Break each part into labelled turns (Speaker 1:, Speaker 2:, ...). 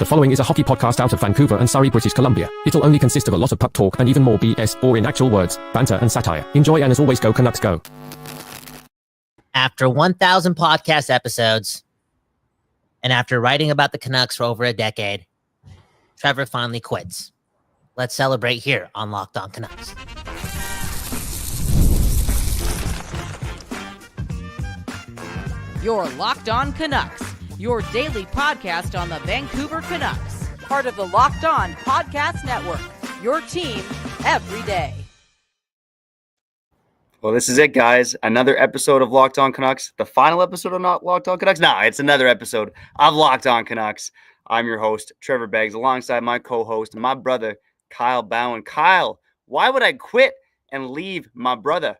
Speaker 1: The following is a hockey podcast out of Vancouver and Surrey, British Columbia. It'll only consist of a lot of puck talk and even more BS, or in actual words, banter and satire. Enjoy, and as always, go Canucks go.
Speaker 2: After 1,000 podcast episodes, and after writing about the Canucks for over a decade, Trevor finally quits. Let's celebrate here on Locked On Canucks.
Speaker 3: You're Locked On Canucks, your daily podcast on the Vancouver Canucks, part of the Locked On Podcast Network, your team every day.
Speaker 4: Well, this is it, guys. Another episode of Locked On Canucks. The final episode of not Locked On Canucks? No, it's another episode of Locked On Canucks. I'm your host, Trevor Beggs, alongside my co-host, my brother, Kyle Bhawan. Kyle, why would I quit and leave my brother?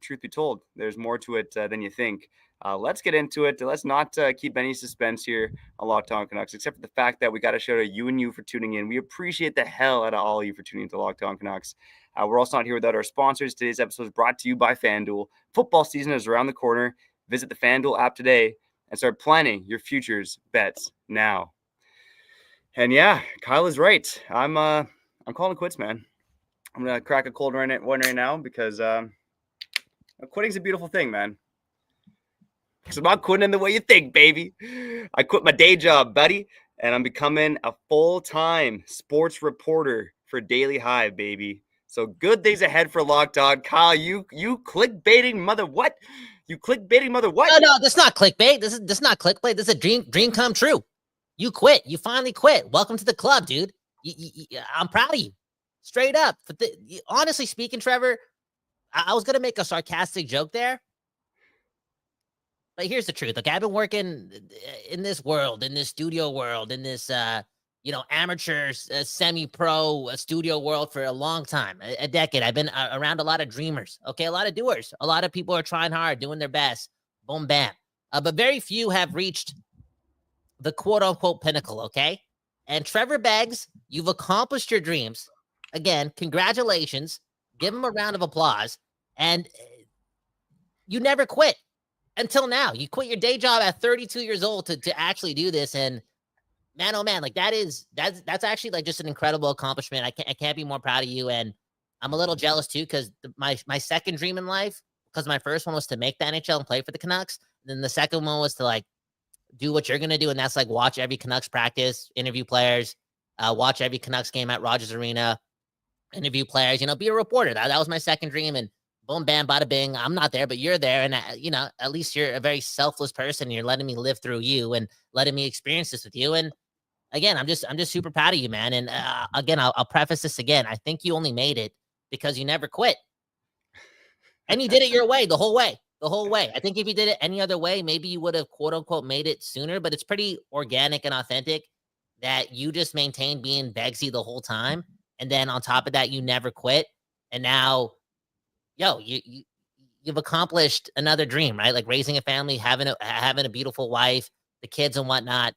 Speaker 4: Truth be told, there's more to it than you think. Let's get into it. Let's not keep any suspense here on Locked On Canucks, except for the fact that we got to shout out you for tuning in. We appreciate the hell out of all of you for tuning into Locked On Canucks. We're also not here without our sponsors. Today's episode is brought to you by FanDuel. Football season is around the corner. Visit the FanDuel app today and start planning your futures bets now. And yeah, Kyle is right. I'm calling it quits, man. I'm gonna crack a cold one right now because quitting's a beautiful thing, man. Because I'm not quitting the way you think, baby. I quit my day job, buddy, and I'm becoming a full-time sports reporter for Daily Hive, baby. So good things ahead for Locked On. Kyle, you clickbaiting mother what? You clickbaiting mother what?
Speaker 2: No, that's not clickbait. This is not clickbait. This is a dream come true. You quit. You finally quit. Welcome to the club, dude. I'm proud of you. Straight up. But honestly speaking, Trevor, I was going to make a sarcastic joke there. But here's the truth. Okay, I've been working in this world, in this studio world, in this, amateur, semi-pro studio world for a long time, a decade. I've been around a lot of dreamers, okay, a lot of doers. A lot of people are trying hard, doing their best. Boom, bam. But very few have reached the quote-unquote pinnacle, okay? And Trevor Beggs, you've accomplished your dreams. Again, congratulations. Give him a round of applause. And you never quit. Until now, you quit your day job at 32 years old to actually do this. And man, oh man, like that's actually like just an incredible accomplishment. I can't be more proud of you. And I'm a little jealous too, because my second dream in life, because my first one was to make the NHL and play for the Canucks. And then the second one was to like do what you're going to do. And that's like watch every Canucks practice, interview players, watch every Canucks game at Rogers Arena, interview players, be a reporter. That was my second dream. And boom, bam, bada bing. I'm not there, but you're there. And, at least you're a very selfless person. You're letting me live through you and letting me experience this with you. And again, I'm just super proud of you, man. And again, I'll preface this again. I think you only made it because you never quit. And you did it your way, the whole way. I think if you did it any other way, maybe you would have quote unquote made it sooner, but it's pretty organic and authentic that you just maintained being Beggsy the whole time. And then on top of that, you never quit. And now, you've accomplished another dream, right? Like raising a family, having a beautiful wife, the kids and whatnot.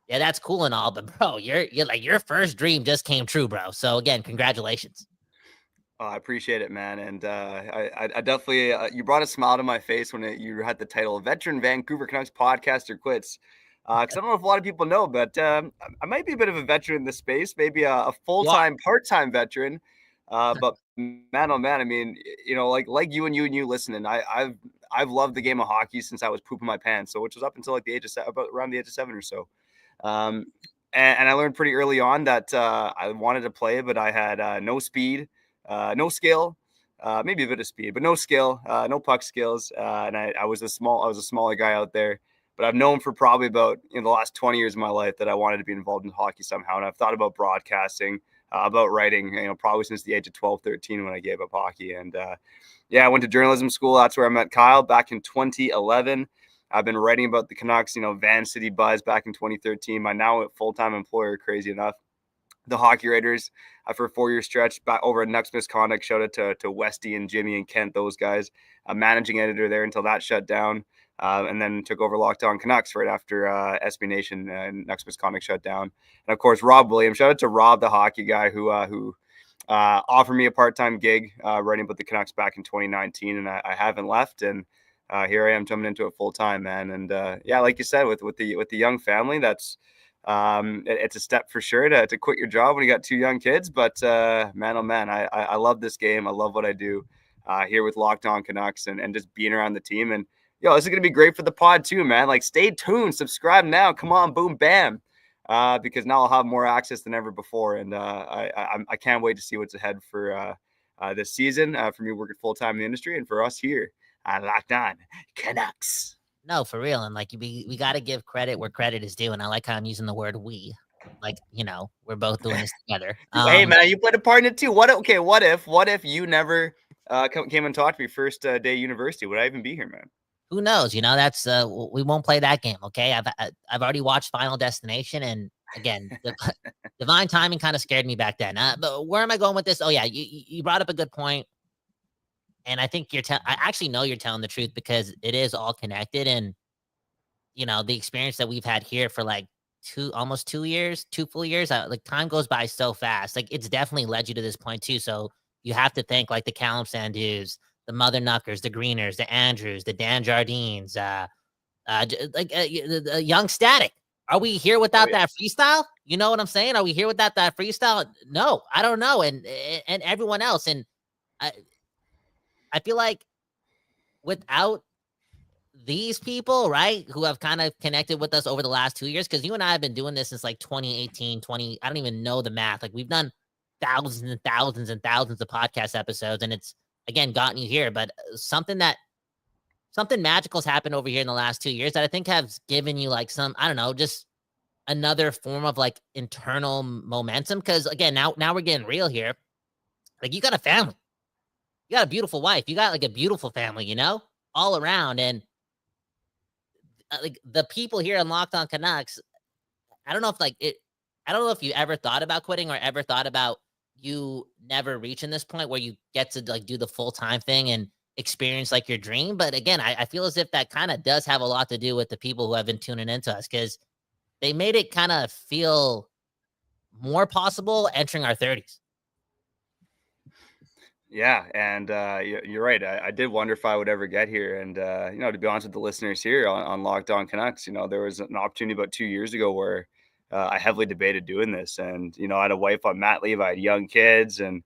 Speaker 2: Yeah, that's cool and all, but bro, you're like your first dream just came true, bro. So again, congratulations.
Speaker 4: I appreciate it, man. And I definitely, you brought a smile to my face when you had the title Veteran Vancouver Canucks Podcaster Quits. Because I don't know if a lot of people know, but I might be a bit of a veteran in this space, maybe a full-time, part-time veteran. But man, oh man, I mean, like you listening, I've loved the game of hockey since I was pooping my pants. So which was up until like around the age of 7 or so. And I learned pretty early on that I wanted to play, but I had no speed, no skill, maybe a bit of speed, but no skill, no puck skills. And I was a smaller guy out there. But I've known for probably about the last 20 years of my life that I wanted to be involved in hockey somehow. And I've thought about broadcasting, about writing, probably since the age of 12, 13 when I gave up hockey. And I went to journalism school. That's where I met Kyle back in 2011. I've been writing about the Canucks, Van City Buzz back in 2013. My now full-time employer, crazy enough. The Hockey Writers for a 4-year stretch back over at Nucks Misconduct. Shout out to Westy and Jimmy and Kent, those guys. Managing editor there until that shut down. And then took over Locked On Canucks right after SB Nation and Nucks Misconduct shut down. And of course, Rob Williams. Shout out to Rob, the hockey guy who offered me a part-time gig writing about the Canucks back in 2019, and I haven't left. And here I am jumping into it full time, man. And like you said, with the young family, that's It's a step for sure to quit your job when you got 2 young kids. But man, oh man, I love this game. I love what I do here with Locked On Canucks and just being around the team. And this is gonna be great for the pod too, man. Like, stay tuned, subscribe now. Come on, boom, bam. Because now I'll have more access than ever before, and I can't wait to see what's ahead for this season, for me working full time in the industry, and for us here on Locked On Canucks.
Speaker 2: No, for real. And like we got to give credit where credit is due. And I like how I'm using the word we. Like, we're both doing this together.
Speaker 4: Hey man, you played a part in it too. What if you never came and talked to me first day of university? Would I even be here, man?
Speaker 2: Who knows? That's we won't play that game. Okay, I've already watched Final Destination, and again, the divine timing kind of scared me back then. But where am I going with this? Oh yeah, you brought up a good point. And I think I actually know you're telling the truth, because it is all connected. And, the experience that we've had here for like almost 2 years, 2 full years, like time goes by so fast. Like, it's definitely led you to this point too. So you have to thank like the Callum Sandus, the Mother Knuckers, the Greeners, the Andrews, the Dan Jardines, the Young Static. Are we here without that freestyle? You know what I'm saying? Are we here without that freestyle? No, I don't know. And everyone else. And I feel like without these people, right, who have kind of connected with us over the last 2 years, because you and I have been doing this since like 2018, I don't even know the math. Like, we've done thousands and thousands and thousands of podcast episodes, and it's, again, gotten you here. But something magical's happened over here in the last 2 years that I think has given you like some, I don't know, just another form of like internal momentum. Because again, now we're getting real here. Like, you got a family. You got a beautiful wife. You got like a beautiful family, all around. And like the people here in Locked On Canucks, I don't know if you ever thought about quitting, or ever thought about you never reaching this point where you get to like do the full-time thing and experience like your dream. But again, I feel as if that kind of does have a lot to do with the people who have been tuning into us, because they made it kind of feel more possible entering our 30s.
Speaker 4: Yeah, and you're right. I did wonder if I would ever get here. And, to be honest with the listeners here on Locked On Canucks, there was an opportunity about 2 years ago where I heavily debated doing this. And, I had a wife on mat leave. I had young kids. And,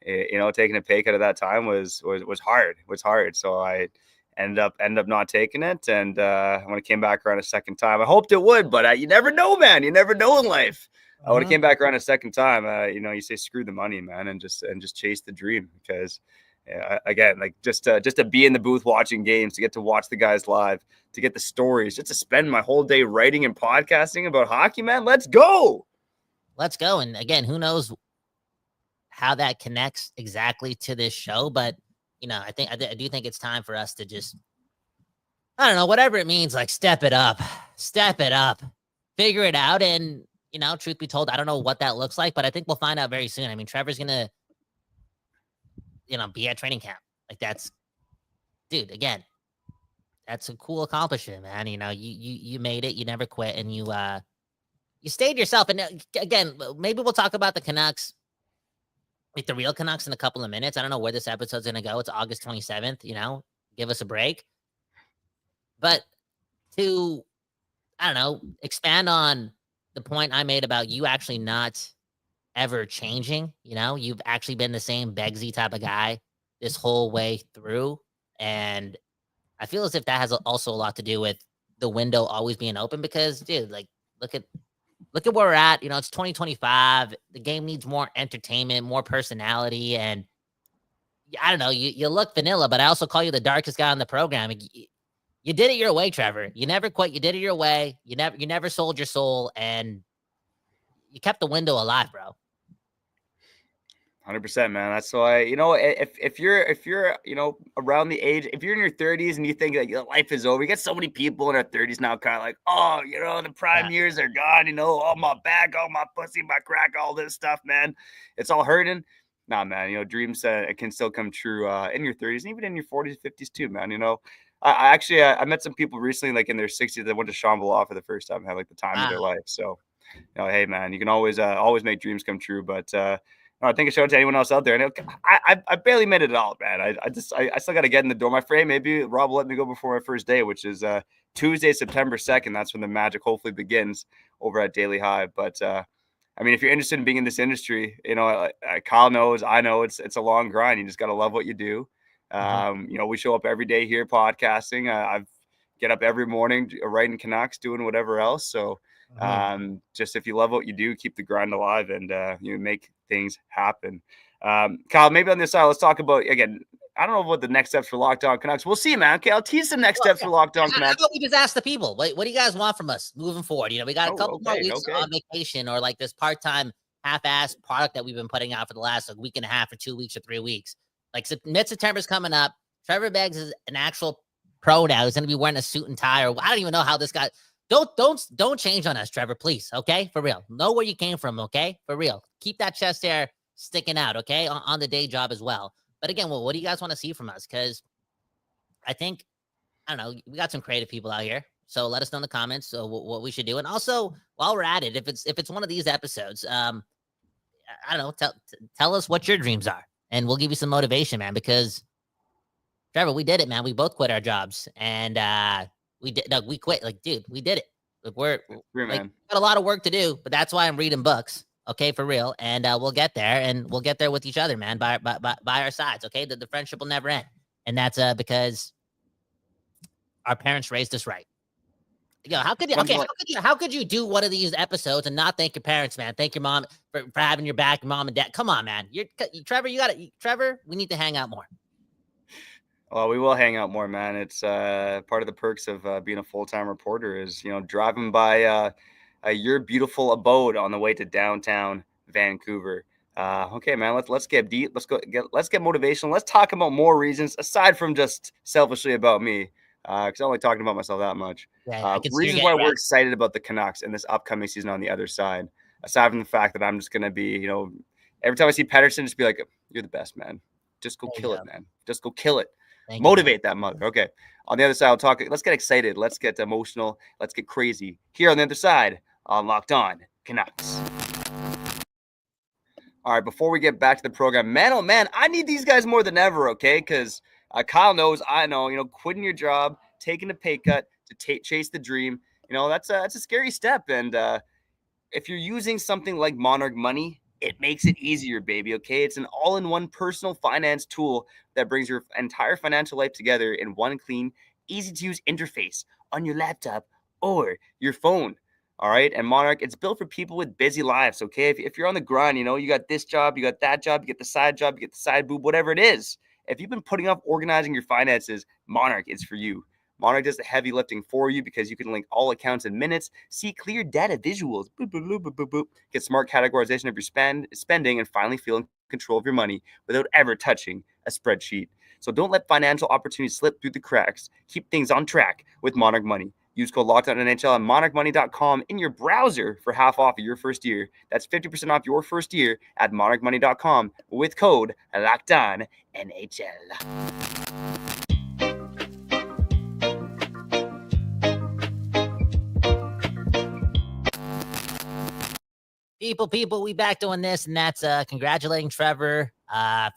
Speaker 4: taking a pay cut at that time was hard. It was hard. So I ended up not taking it. And when it came back around a second time, I hoped it would. But you never know, man. You never know in life. When it came back around a second time, you say screw the money, man, and just chase the dream. Because again, like just to be in the booth watching games, to get to watch the guys live, to get the stories, just to spend my whole day writing and podcasting about hockey, man. Let's go.
Speaker 2: And again, who knows how that connects exactly to this show? But I do think it's time for us to just, I don't know, whatever it means, like step it up, figure it out. And truth be told, I don't know what that looks like, but I think we'll find out very soon. I mean, Trevor's gonna, be at training camp. Like, that's, dude, again, that's a cool accomplishment, man. You made it, you never quit, and you stayed yourself. And again, maybe we'll talk about the Canucks, like the real Canucks, in a couple of minutes. I don't know where this episode's gonna go. It's August 27th, give us a break. But to, I don't know, expand on the point I made about you actually not ever changing, you've actually been the same Beggsy type of guy this whole way through. And I feel as if that has also a lot to do with the window always being open, because, dude, like, look at where we're at. It's 2025. The game needs more entertainment, more personality. And I don't know, you look vanilla, but I also call you the darkest guy on the program. You did it your way, Trevor. You never quit. You did it your way. You never sold your soul, and you kept the window alive, bro.
Speaker 4: 100%, man. That's why, if you're, around the age, if you're in your 30s and you think that your life is over, you get so many people in their 30s now kind of like, oh, the prime years are gone, oh, my back, oh, my pussy, my crack, all this stuff, man. It's all hurting. Nah, man, dreams can still come true in your 30s, and even in your 40s, 50s too, man. I met some people recently, like in their 60s, that went to Shambhala for the first time, had like the time of their life. So, hey, man, you can always make dreams come true. But I think a shout out to anyone else out there. And I barely made it at all, man. I still got to get in the door. My frame, maybe Rob will let me go before my first day, which is Tuesday, September 2nd. That's when the magic hopefully begins over at Daily High. But I mean, if you're interested in being in this industry, Kyle knows, I know it's a long grind. You just got to love what you do. We show up every day here podcasting. I get up every morning writing Canucks, doing whatever else. So just if you love what you do, keep the grind alive and you make things happen. Kyle, maybe on this side, let's talk about, again, I don't know what the next steps for Locked On Canucks. We'll see, man. Okay, I'll tease some next steps for Locked On Canucks.
Speaker 2: How about we just ask the people, what do you guys want from us moving forward? We got a couple more weeks on vacation, or like this part-time half-ass product that we've been putting out for the last week and a half or 2 weeks or 3 weeks. Like mid-September is coming up. Trevor Beggs is an actual pro now. He's going to be wearing a suit and tie, or I don't even know how this guy. Don't change on us, Trevor, please. Okay, for real. Know where you came from. Okay, for real. Keep that chest hair sticking out. Okay, on the day job as well. But again, what do you guys want to see from us? Because I don't know, we got some creative people out here. So let us know in the comments what we should do. And also, while we're at it, if it's one of these episodes, I don't know, tell us what your dreams are, and we'll give you some motivation, man. Because Trevor, we did it, man. We both quit our jobs, and we quit. Like, dude, we did it. Like, got a lot of work to do, but that's why I'm reading books. Okay, for real. And we'll get there, and we'll get there with each other, man, by our sides. Okay, the friendship will never end. And that's because our parents raised us right. How could you do one of these episodes and not thank your parents, man? Thank your mom for having your back, your mom and dad. Come on, man. Trevor, we need to hang out more.
Speaker 4: Well, we will hang out more, man. It's part of the perks of being a full-time reporter is, driving by your beautiful abode on the way to downtown Vancouver. Okay, man, let's get deep. Let's get motivational. Let's talk about more reasons aside from just selfishly about me, because I'm only talking about myself that much. Reasons why we're excited about the Canucks and this upcoming season on the other side, aside from the fact that I'm just going to be, every time I see Pettersson, just be like, you're the best, man. Just go kill it, man. Just go kill it. Motivate that mother. Okay. On the other side, let's get excited. Let's get emotional. Let's get crazy. Here on the other side, on Locked On Canucks. All right, before we get back to the program, man, oh man, I need these guys more than ever, okay? Because Kyle knows, I know, quitting your job, taking a pay cut to chase the dream, that's a scary step. And if you're using something like Monarch Money, it makes it easier, baby, okay? It's an all-in-one personal finance tool that brings your entire financial life together in one clean, easy-to-use interface on your laptop or your phone. All right. And Monarch, it's built for people with busy lives. Okay. If you're on the grind, you got this job, you got that job, you get the side job, you get the side boob, whatever it is. If you've been putting off organizing your finances, Monarch is for you. Monarch does the heavy lifting for you because you can link all accounts in minutes, see clear data visuals, boop, boop, boop, boop, boop, boop, get smart categorization of your spending, and finally feel in control of your money without ever touching a spreadsheet. So don't let financial opportunities slip through the cracks. Keep things on track with Monarch Money. Use code LOCKEDONNHL at monarchmoney.com in your browser for half off of your first year. That's 50% off your first year at monarchmoney.com with code LOCKEDONNHL.
Speaker 2: People, we back doing this, and that's congratulating Trevor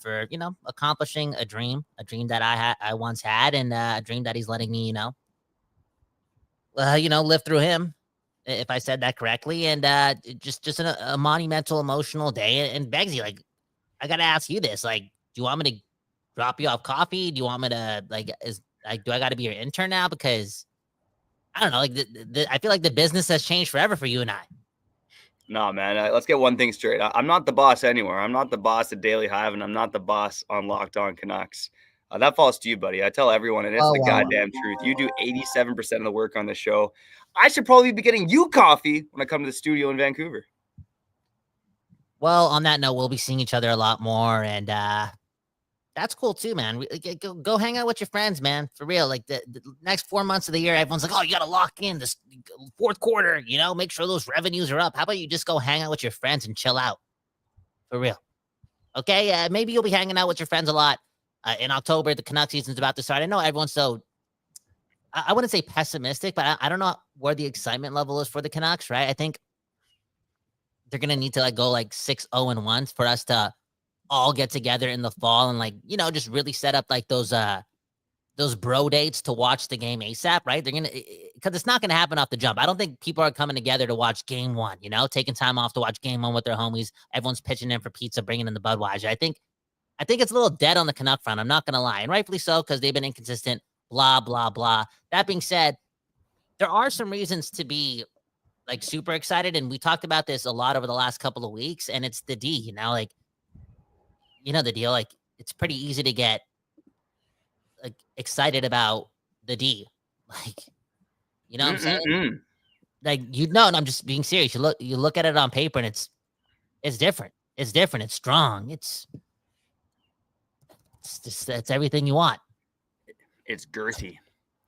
Speaker 2: for accomplishing a dream that I once had, and a dream that he's letting me live through him, if I said that correctly. And just a monumental, emotional day. And Beggsy, like, I gotta ask you this: like, do you want me to drop you off coffee? Do you want me to do I got to be your intern now? Because I don't know, like I feel like the business has changed forever for you and I.
Speaker 4: No, man. Let's get one thing straight. I'm not the boss anywhere. I'm not the boss at Daily Hive, and I'm not the boss on Locked On Canucks. That falls to you, buddy. I tell everyone, and it's the goddamn truth. You do 87% of the work on the show. I should probably be getting you coffee when I come to the studio in Vancouver.
Speaker 2: Well, on that note, we'll be seeing each other a lot more, and that's cool too, man. Go hang out with your friends, man. For real. Like the next 4 months of the year, everyone's like, oh, you got to lock in this fourth quarter, make sure those revenues are up. How about you just go hang out with your friends and chill out? For real. Okay. Maybe you'll be hanging out with your friends a lot. In October, the Canucks season's about to start. I know everyone's I wouldn't say pessimistic, but I don't know where the excitement level is for the Canucks, right? I think they're going to need to like go like 6-0-1 for us to all get together in the fall and like, just really set up like those bro dates to watch the game ASAP, right? They're going to, because it's not going to happen off the jump. I don't think people are coming together to watch game one, taking time off to watch game one with their homies. Everyone's pitching in for pizza, bringing in the Budweiser. I think it's a little dead on the Canuck front. I'm not going to lie. And rightfully so, because they've been inconsistent, blah, blah, blah. That being said, there are some reasons to be like super excited. And we talked about this a lot over the last couple of weeks, and it's the D, like, the deal, like it's pretty easy to get like excited about the D. Like, what I'm saying? Like, and I'm just being serious. You look at it on paper and it's different. It's different. It's strong. It's everything you want.
Speaker 4: It's girthy.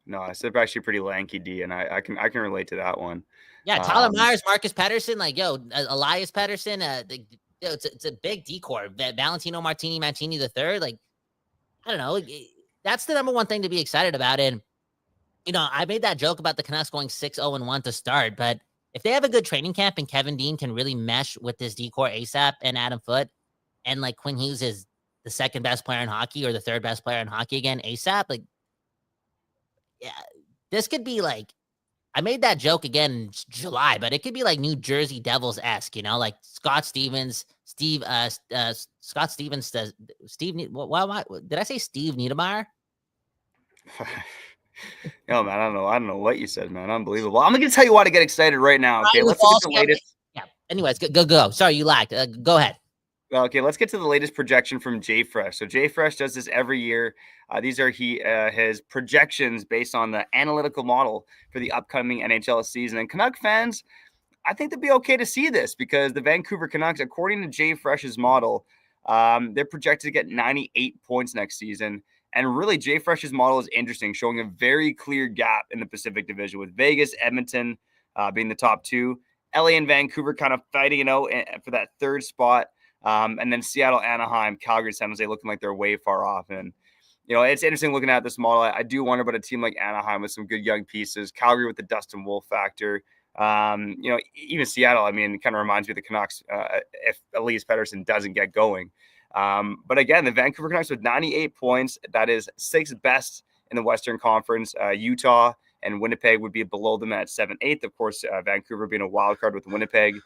Speaker 4: No, it's actually pretty lanky D, and I can relate to that one.
Speaker 2: Yeah, Tyler Myers, Marcus Pettersson, like Elias Pettersson, it's a big decor. Valentino Mancini the third, like I don't know. That's the number one thing to be excited about. And I made that joke about the Canucks going 6-0-1 to start, but if they have a good training camp and Kevin Dean can really mesh with this decor ASAP and Adam Foote, and like Quinn Hughes is the second best player in hockey or the third best player in hockey again ASAP, like yeah, this could be like, I made that joke again in July, but it could be like New Jersey Devils-esque, like Scott Stevens, did I say Steve Niedermayer?
Speaker 4: No, man, I don't know what you said, man. Unbelievable. I'm going to tell you why to get excited right now. Okay, let's get the latest.
Speaker 2: Yeah. Anyways, go. Sorry, you lagged. Go ahead.
Speaker 4: Okay, let's get to the latest projection from JFresh. So JFresh does this every year. These are his projections based on the analytical model for the upcoming NHL season. And Canuck fans, I think they'd be okay to see this because the Vancouver Canucks, according to JFresh's model, they're projected to get 98 points next season. And really, JFresh's model is interesting, showing a very clear gap in the Pacific Division with Vegas, Edmonton being the top two, LA and Vancouver kind of fighting it out for that third spot. And then Seattle, Anaheim, Calgary, San Jose looking like they're way far off. And, it's interesting looking at this model. I do wonder about a team like Anaheim with some good young pieces, Calgary with the Dustin Wolf factor. Even Seattle, I mean, it kind of reminds me of the Canucks if Elias Pettersson doesn't get going. But again, the Vancouver Canucks with 98 points, that is sixth best in the Western Conference. Utah and Winnipeg would be below them at 7th, 8th. Of course, Vancouver being a wild card with Winnipeg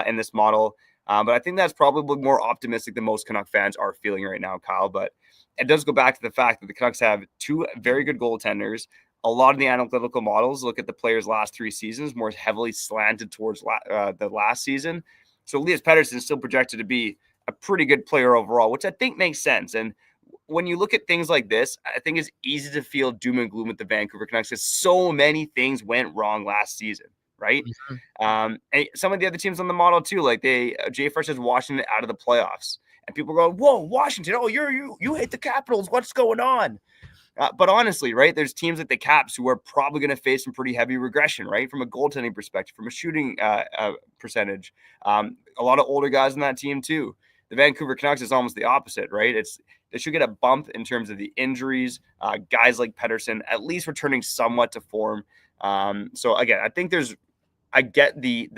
Speaker 4: in this model. But I think that's probably more optimistic than most Canuck fans are feeling right now, Kyle. But it does go back to the fact that the Canucks have two very good goaltenders. A lot of the analytical models look at the players' last 3 seasons, more heavily slanted towards the last season. So Elias Pettersson is still projected to be a pretty good player overall, which I think makes sense. And when you look at things like this, I think it's easy to feel doom and gloom with the Vancouver Canucks because so many things went wrong last season. Right. And some of the other teams on the model too, like JFresh has Washington out of the playoffs, and people go, "Whoa, Washington! Oh, you hate the Capitals. What's going on?" But honestly, right, there's teams like the Caps who are probably going to face some pretty heavy regression, right, from a goaltending perspective, from a shooting percentage. A lot of older guys on that team too. The Vancouver Canucks is almost the opposite, right? They should get a bump in terms of the injuries. Guys like Pettersson at least returning somewhat to form. So again, I get the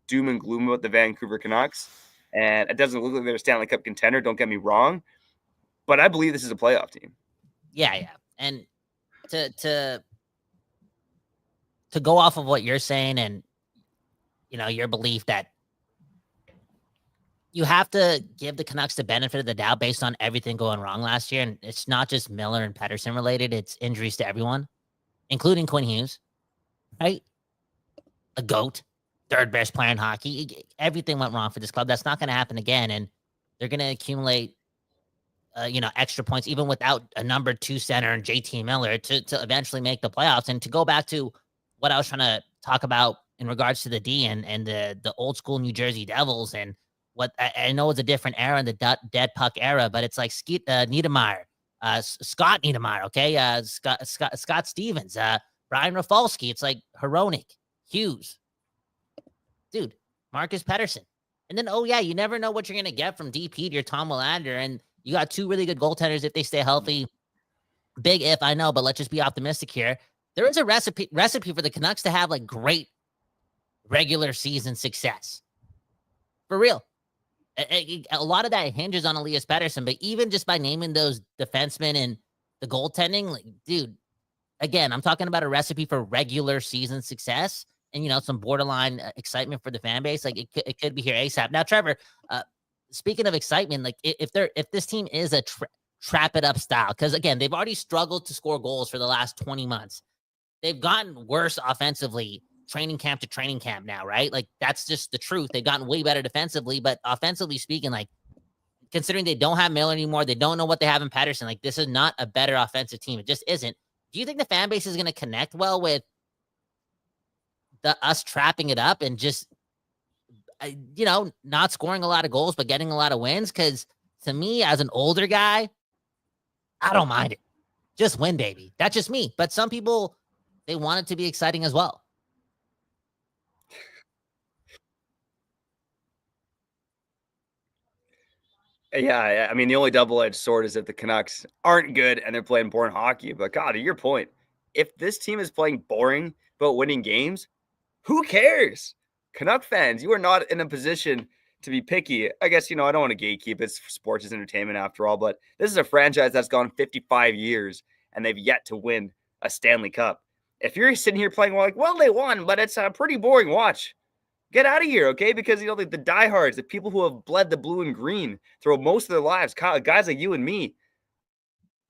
Speaker 4: doom and gloom about the Vancouver Canucks, and it doesn't look like they're a Stanley Cup contender. Don't get me wrong, but I believe this is a playoff team.
Speaker 2: Yeah, and to go off of what you're saying, and your belief that you have to give the Canucks the benefit of the doubt based on everything going wrong last year, and it's not just Miller and Pettersson related; it's injuries to everyone, including Quinn Hughes, right? A GOAT, third best player in hockey. Everything went wrong for this club. That's not going to happen again. And they're going to accumulate, extra points, even without a number 2 center and JT Miller to eventually make the playoffs. And to go back to what I was trying to talk about in regards to the D and the old school New Jersey Devils, and what I know is a different era in the dead puck era, but it's like Niedermayer, Scott Niedermayer, okay? Scott Stevens, Brian Rafalski. It's like Hronek, Hughes, dude, Marcus Pettersson. And then, you never know what you're going to get from DP to your Tom Willander. And you got 2 really good goaltenders if they stay healthy. Big if, I know, but let's just be optimistic here. There is a recipe for the Canucks to have like great regular season success. For real. A lot of that hinges on Elias Pettersson, but even just by naming those defensemen and the goaltending, like, dude, again, I'm talking about a recipe for regular season success and, you know, some borderline excitement for the fan base. Like it could be here ASAP. Now, Trevor, speaking of excitement, like if this team is a trap it up style, because again, they've already struggled to score goals for the last 20 months. They've gotten worse offensively training camp to training camp now, right? Like that's just the truth. They've gotten way better defensively, but offensively speaking, like considering they don't have Miller anymore, they don't know what they have in Pettersson. Like this is not a better offensive team. It just isn't. Do you think the fan base is going to connect well with us trapping it up and just, you know, not scoring a lot of goals, but getting a lot of wins? Because to me, as an older guy, I don't mind it. Just win, baby. That's just me. But some people, they want it to be exciting as well.
Speaker 4: Yeah, I mean, the only double-edged sword is if the Canucks aren't good and they're playing boring hockey. But God, to your point, if this team is playing boring but winning games, who cares? Canuck fans, you are not in a position to be picky. I guess, you know, I don't want to gatekeep. It's sports is entertainment after all, but this is a franchise that's gone 55 years and they've yet to win a Stanley Cup. If you're sitting here playing, well, they won, but it's a pretty boring watch. Get out of here, okay? Because, you know, the diehards, the people who have bled the blue and green through most of their lives, guys like you and me,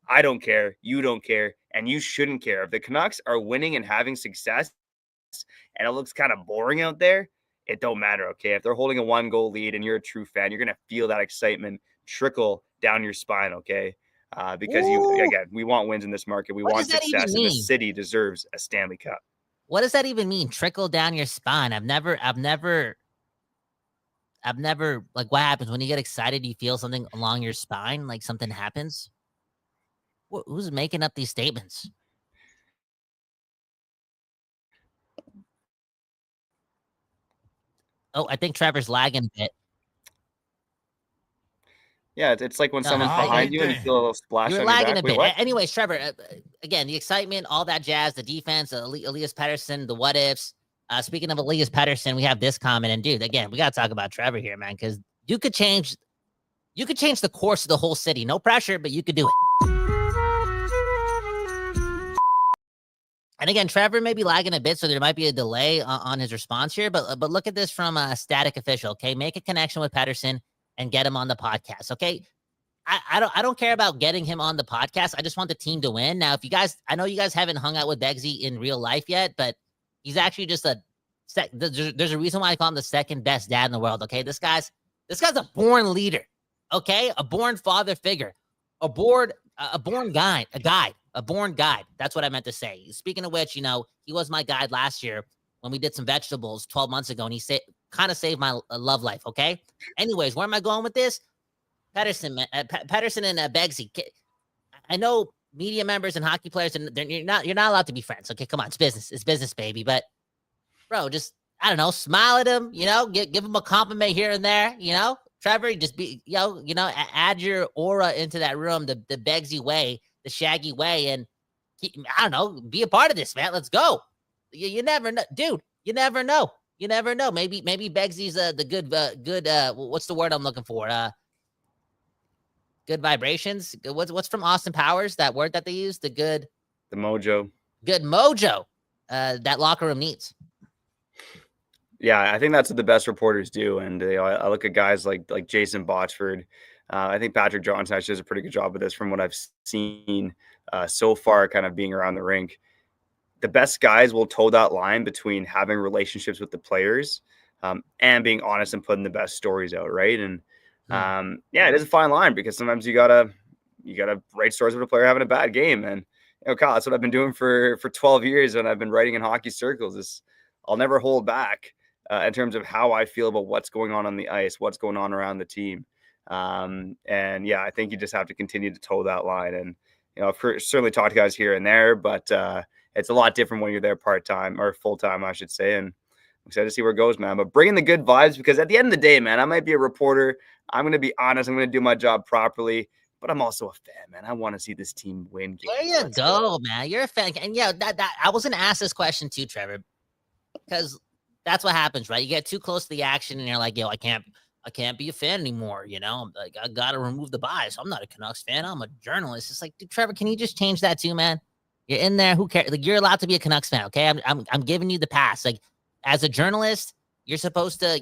Speaker 4: I don't care. You don't care. And you shouldn't care. If the Canucks are winning and having success and it looks kind of boring out there, it don't matter, okay? If they're holding a 1-goal lead and you're a true fan, you're going to feel that excitement trickle down your spine, okay? Because we want wins in this market. We want success, and this city deserves a Stanley Cup.
Speaker 2: What does that even mean? Trickle down your spine. I've never, like, what happens when you get excited? You feel something along your spine, like something happens. Who's making up these statements? Oh, I think Trevor's lagging a bit.
Speaker 4: Yeah, it's like when someone's behind you and you feel a little splash.
Speaker 2: You're
Speaker 4: on
Speaker 2: lagging
Speaker 4: your back.
Speaker 2: a bit. Anyways, Trevor, again, the excitement, all that jazz, the defense, Elias Pettersson, the what ifs. Speaking of Elias Pettersson, we have this comment, and dude, again, we got to talk about Trevor here, man, because you could change the course of the whole city. No pressure, but you could do it. And again, Trevor may be lagging a bit, so there might be a delay on his response here. But look at this from a static official. Okay, make a connection with Pettersson and get him on the podcast. Okay, I don't care about getting him on the podcast. I just want the team to win. Now, if you guys, I know you guys haven't hung out with Beggsy in real life yet, but he's actually just there's a reason why I call him the second best dad in the world. Okay, this guy's a born leader. Okay, a born father figure, a born guide. That's what I meant to say. Speaking of which, you know, he was my guide last year when we did some vegetables 12 months ago, and he kind of saved my love life. Okay. Anyways, where am I going with this? Pettersson and Beggsy. I know media members and hockey players, and you're not allowed to be friends. Okay, come on, it's business, baby. But bro, just I don't know, smile at him. You know, give him a compliment here and there. You know, Trevor, just be add your aura into that room, the Beggsy way, the Shaggy way, and I don't know, be a part of this, man. Let's go. You never know, dude. You never know. Maybe Beggsy's the good what's the word I'm looking for? Good vibrations. What's from Austin Powers? That word that they use, the mojo. Good mojo. That locker room needs.
Speaker 4: Yeah, I think that's what the best reporters do. And I look at guys like Jason Botchford. I think Patrick Johnson actually does a pretty good job of this from what I've seen so far, kind of being around the rink. The best guys will toe that line between having relationships with the players and being honest and putting the best stories out, right? And it is a fine line because sometimes you gotta write stories of a player having a bad game. And Kyle, that's what I've been doing for 12 years, and I've been writing in hockey circles. Is I'll never hold back in terms of how I feel about what's going on the ice, what's going on around the team. I think you just have to continue to toe that line. And I've certainly talked to guys here and there, but it's a lot different when you're there part-time or full-time, I should say. And I'm excited to see where it goes, man. But bring in the good vibes, because at the end of the day, man, I might be a reporter. I'm going to be honest. I'm going to do my job properly. But I'm also a fan, man. I want to see this team win games.
Speaker 2: There you go, man. You're a fan. And that I was going to ask this question too, Trevor, because that's what happens, right? You get too close to the action and you're like, I can't I can't be a fan anymore. I'm like, I got to remove the bias. I'm not a Canucks fan. I'm a journalist. It's like, dude, Trevor, can you just change that too, man? You're in there. Who cares? Like, you're allowed to be a Canucks fan. Okay. I'm giving you the pass. Like, as a journalist, you're supposed to,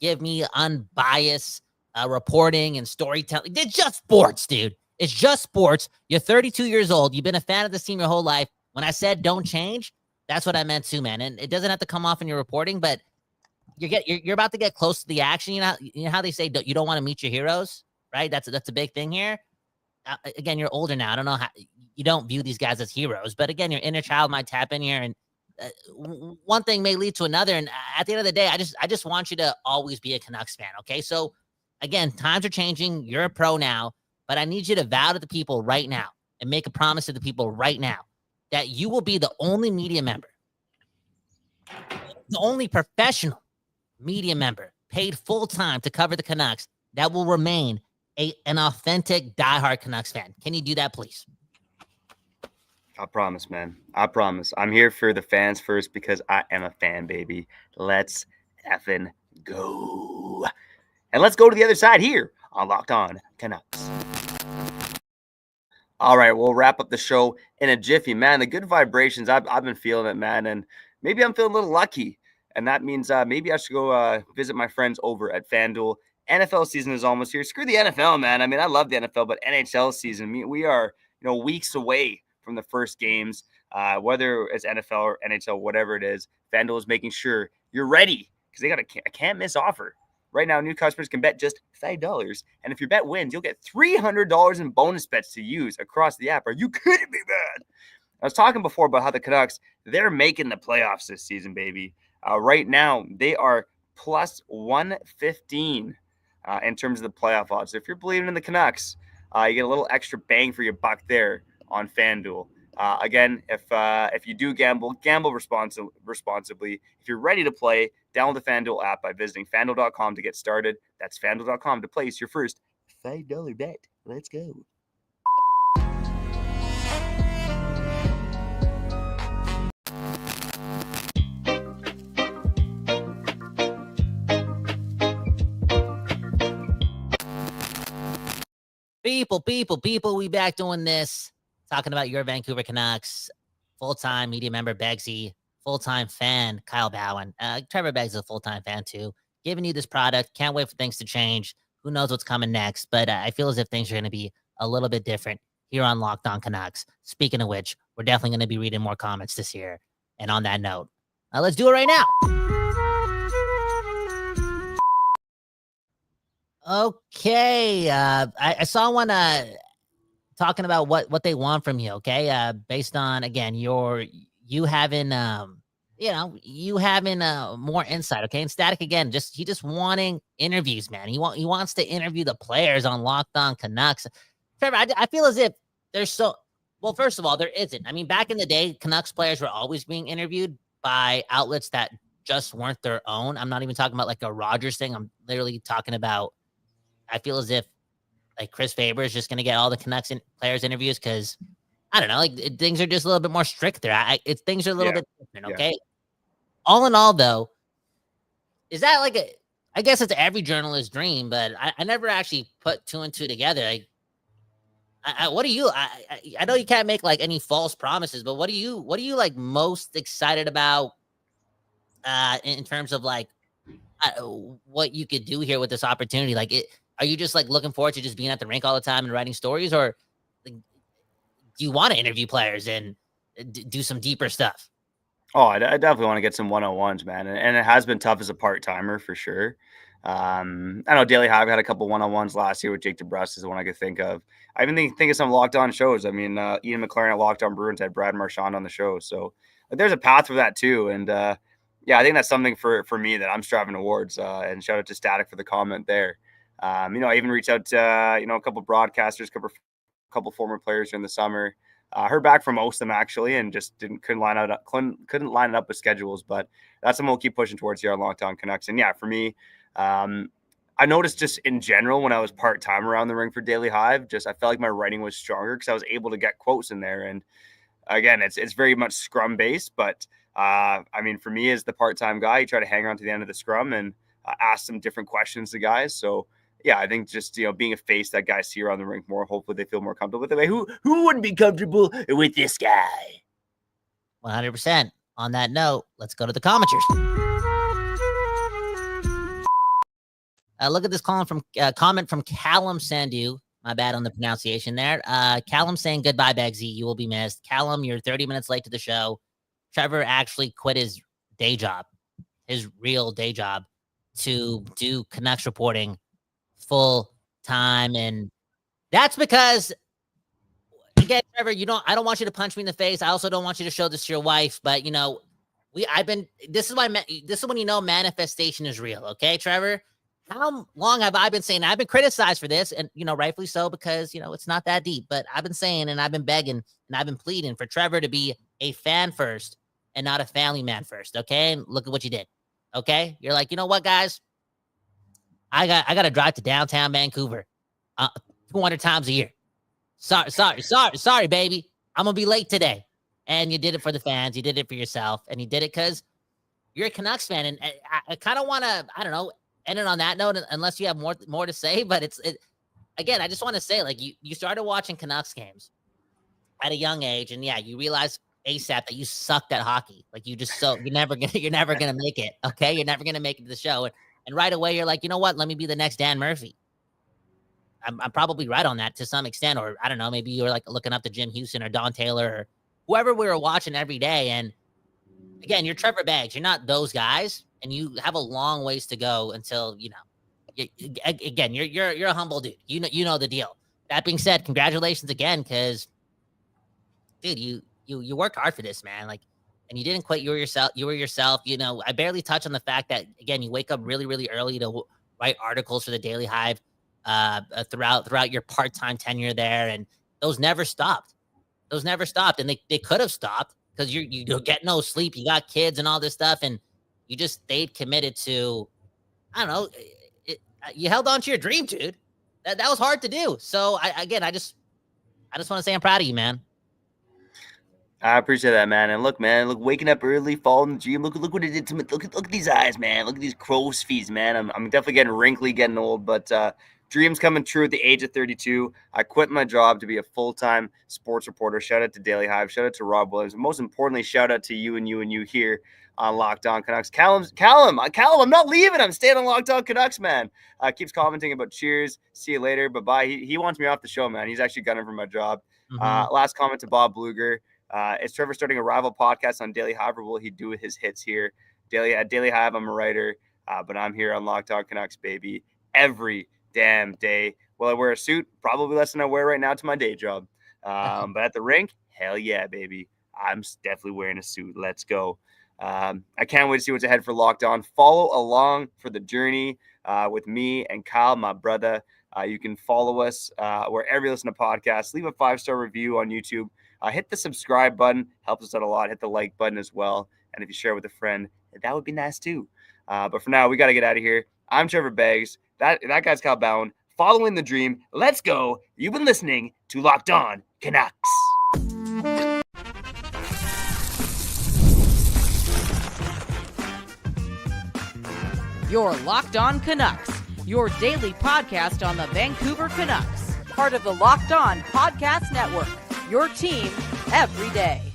Speaker 2: give me unbiased reporting and storytelling. It's just sports, dude. It's just sports. You're 32 years old. You've been a fan of this team your whole life. When I said don't change, that's what I meant too, man. And it doesn't have to come off in your reporting, but you're about to get close to the action. You know how they say you don't want to meet your heroes, right? That's a big thing here. Again, you're older now. I don't know how you don't view these guys as heroes, but again, your inner child might tap in here, and one thing may lead to another. And at the end of the day, I just want you to always be a Canucks fan. Okay, so again, times are changing. You're a pro now, but I need you to vow to the people right now and make a promise to the people right now that you will be the only media member, the only professional media member paid full time to cover the Canucks that will remain an authentic diehard Canucks fan. Can you do that, please?
Speaker 4: I promise, man. I promise. I'm here for the fans first because I am a fan, baby. Let's effing go. And let's go to the other side here on Locked On Canucks. All right, we'll wrap up the show in a jiffy, man. The good vibrations, I've been feeling it, man. And maybe I'm feeling a little lucky. And that means maybe I should go visit my friends over at FanDuel. NFL season is almost here. Screw the NFL, man. I mean, I love the NFL, but NHL season, we are, weeks away from the first games, whether it's NFL or NHL, whatever it is. FanDuel is making sure you're ready because they got a can't miss offer. Right now, new customers can bet just $5. And if your bet wins, you'll get $300 in bonus bets to use across the app. Are you kidding me, man? I was talking before about how the Canucks, they're making the playoffs this season, baby. Right now, they are plus 115 in terms of the playoff odds. So if you're believing in the Canucks, you get a little extra bang for your buck there on FanDuel. Again, if you do gamble responsibly. If you're ready to play, download the FanDuel app by visiting FanDuel.com to get started. That's FanDuel.com to place your first $5 bet. Let's go.
Speaker 2: People, we back doing this. Talking about your Vancouver Canucks, full-time media member Beggsy, full-time fan Kyle Bhawan. Trevor Beggs is a full-time fan too. Giving you this product. Can't wait for things to change. Who knows what's coming next, but I feel as if things are going to be a little bit different here on Locked On Canucks. Speaking of which, we're definitely going to be reading more comments this year. And on that note, let's do it right now. Okay, I saw one talking about what they want from you. Okay, based on again you having more insight. Okay, and Static again, he just wanting interviews, man. He wants to interview the players on Locked On Canucks. Trevor, I feel as if there's well. First of all, there isn't. I mean, back in the day, Canucks players were always being interviewed by outlets that just weren't their own. I'm not even talking about like a Rogers thing. I'm literally talking about. I feel as if like Chris Faber is just going to get all the Canucks players interviews because I don't know, like things are just a little bit more strict there. Things are a little bit different. Okay. Yeah. All in all, though, is that like I guess it's every journalist's dream, but I never actually put two and two together. Like, what do you? I know you can't make like any false promises, but what do you like most excited about in terms of like what you could do here with this opportunity? Like are you just like looking forward to just being at the rink all the time and writing stories, or like, do you want to interview players and do some deeper stuff?
Speaker 4: Oh, I definitely want to get some one-on-ones, man. And it has been tough as a part-timer for sure. I know Daily Hive had a couple one-on-ones last year with Jake DeBrusk is the one I could think of. I even think of some Locked On shows. I mean, Ian McLaren at Locked On Bruins had Brad Marchand on the show. So there's a path for that too. And yeah, I think that's something for me that I'm striving towards. And shout out to Static for the comment there. I even reached out to, a couple of broadcasters, couple former players during the summer. Heard back from most of them actually, and just couldn't line it up with schedules. But that's something we'll keep pushing towards here on Locked On Canucks. And yeah, for me, I noticed just in general when I was part-time around the ring for Daily Hive, I felt like my writing was stronger because I was able to get quotes in there. And again, it's very much scrum based, but I mean, for me as the part-time guy, you try to hang on to the end of the scrum, and ask some different questions to guys. So yeah, I think just, being a face that guys see around the rink more, hopefully they feel more comfortable with it. Who wouldn't be comfortable with this guy?
Speaker 2: 100%. On that note, let's go to the commenters. Look at this comment from Callum Sandu. My bad on the pronunciation there. Callum saying, goodbye, Beggsy. You will be missed. Callum, you're 30 minutes late to the show. Trevor actually quit his day job, his real day job, to do Canucks reporting full time. And that's because, again, Trevor, I don't want you to punch me in the face. I also don't want you to show this to your wife, but this is when manifestation is real. Okay, Trevor? How long have I been saying? I've been criticized for this, and rightfully so, because it's not that deep. But I've been saying, and I've been begging, and I've been pleading for Trevor to be a fan first and not a family man first. Okay, and look at what you did. Okay, you're like, you know what, guys? I got to drive to downtown Vancouver 200 times a year. Sorry, baby. I'm gonna be late today. And you did it for the fans. You did it for yourself, and you did it because you're a Canucks fan. And I kind of want to, I don't know, end it on that note, unless you have more to say. But again, I just want to say, like, you started watching Canucks games at a young age, and yeah, you realize ASAP that you sucked at hockey. Like, you're never gonna make it. Okay, you're never gonna make it to the show. And right away, you're like, you know what? Let me be the next Dan Murphy. I'm probably right on that to some extent, or I don't know, maybe you're like looking up to Jim Houston or Don Taylor or whoever we were watching every day. And again, you're Trevor Beggs. You're not those guys, and you have a long ways to go until again, you're a humble dude. You know the deal. That being said, congratulations again, because dude, you worked hard for this, man. Like, and you didn't quit. You were yourself. I barely touched on the fact that, again, you wake up really, really early to write articles for the Daily Hive throughout your part-time tenure there, and those never stopped. And they could have stopped because you get no sleep. You got kids and all this stuff, and you just stayed committed to, I don't know, you held on to your dream, dude. That was hard to do. So I just want to say I'm proud of you, man.
Speaker 4: I appreciate that, man. And look, waking up early, following the dream. Look what it did to me. Look at these eyes, man. Look at these crow's feet, man. I'm definitely getting wrinkly, getting old, but dreams coming true at the age of 32. I quit my job to be a full-time sports reporter. Shout out to Daily Hive. Shout out to Rob Williams. And most importantly, shout out to you and you here on Locked On Canucks. Callum, I'm not leaving. I'm staying on Locked On Canucks, man. Keeps commenting about cheers. See you later. Bye-bye. He wants me off the show, man. He's actually gunning for my job. Mm-hmm. Last comment to Bob Bluger. Is Trevor starting a rival podcast on Daily Hive, or will he do his hits here? At Daily Hive, I'm a writer, but I'm here on Locked On Canucks, baby, every damn day. Will I wear a suit? Probably less than I wear right now to my day job. But at the rink, hell yeah, baby. I'm definitely wearing a suit. Let's go. I can't wait to see what's ahead for Locked On. Follow along for the journey with me and Kyle, my brother. You can follow us wherever you listen to podcasts. Leave a 5-star review on YouTube. Hit the subscribe button. Helps us out a lot. Hit the like button as well. And if you share with a friend, that would be nice too. But for now, we got to get out of here. I'm Trevor Beggs. That guy's Kyle Bhawan. Following the dream. Let's go. You've been listening to Locked On Canucks.
Speaker 3: You're Locked On Canucks, your daily podcast on the Vancouver Canucks, part of the Locked On Podcast Network, your team every day.